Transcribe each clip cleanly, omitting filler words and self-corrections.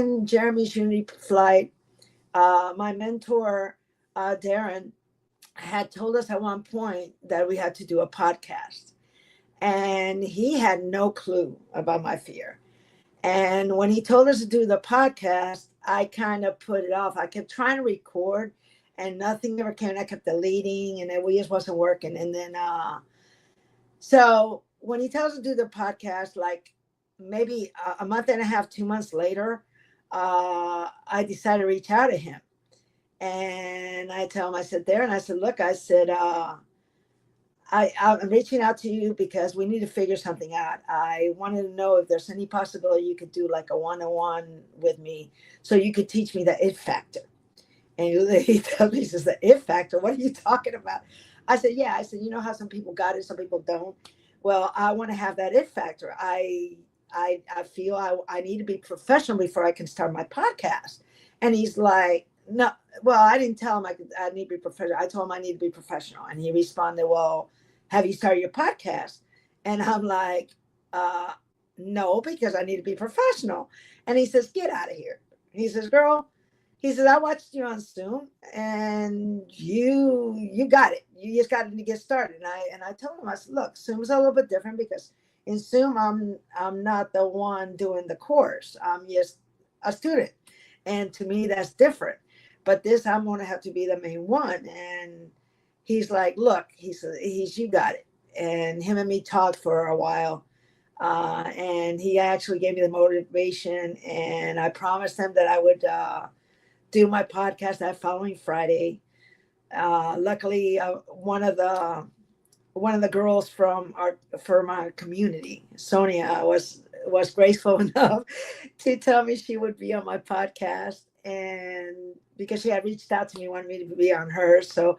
in Jeremy's Unity flight, my mentor, Darren, had told us at one point that we had to do a podcast. And he had no clue about my fear. And when he told us to do the podcast, I kind of put it off. I kept trying to record and nothing ever came. I kept deleting and it just wasn't working. And then, so when he tells us to do the podcast, like maybe a month and a half, 2 months later, I decided to reach out to him. And I tell him, I said, there, and I said, look, I said, I'm reaching out to you because we need to figure something out. I wanted to know if there's any possibility you could do like a one-on-one with me so you could teach me the it factor. And he tells me, he says, the it factor, what are you talking about? I said, yeah. I said, you know how some people got it, some people don't. Well, I want to have that it factor. I feel I need to be professional before I can start my podcast. And he's like, no, well, I didn't tell him I need to be professional. I told him I need to be professional. And he responded, well, have you started your podcast? And I'm like, no, because I need to be professional. And he says, get out of here. He says, girl, he says, I watched you on Zoom and you got it. You just got to get started. And I told him, I said, look, Zoom's a little bit different because in Zoom, I'm not the one doing the course. I'm just a student. And to me, that's different. But this, I'm going to have to be the main one. And he's like, look, he said, you got it. And him and me talked for a while. And he actually gave me the motivation. And I promised him that I would do my podcast that following Friday. Luckily, one of the girls from our community, Sonia, was graceful enough to tell me she would be on my podcast. And because she had reached out to me, wanted me to be on hers. So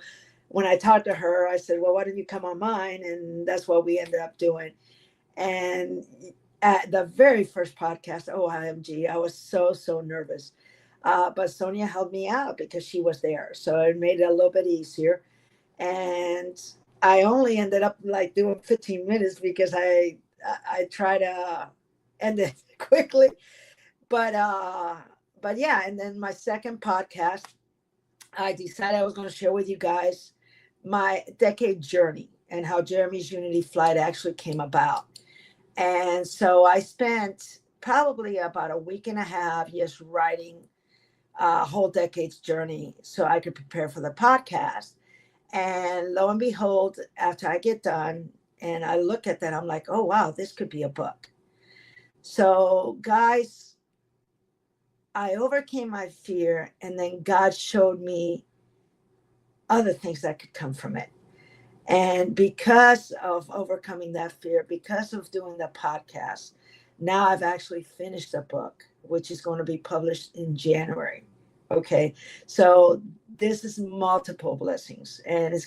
when I talked to her, I said, well, why don't you come on mine? And that's what we ended up doing. And at the very first podcast, OMG, I was so nervous. But Sonia helped me out because she was there. So it made it a little bit easier. And I only ended up like doing 15 minutes because I try to end it quickly. But yeah, and then my second podcast, I decided I was going to share with you guys my decade journey and how Jeremy's Unity flight actually came about. And so I spent probably about a week and a half just writing a whole decade's journey so I could prepare for the podcast. And lo and behold, after I get done and I look at that, I'm like, oh, wow, this could be a book. So guys, I overcame my fear, and then God showed me other things that could come from it. And because of overcoming that fear, because of doing the podcast, now I've actually finished a book, which is going to be published in January. Okay. So this is multiple blessings, and it's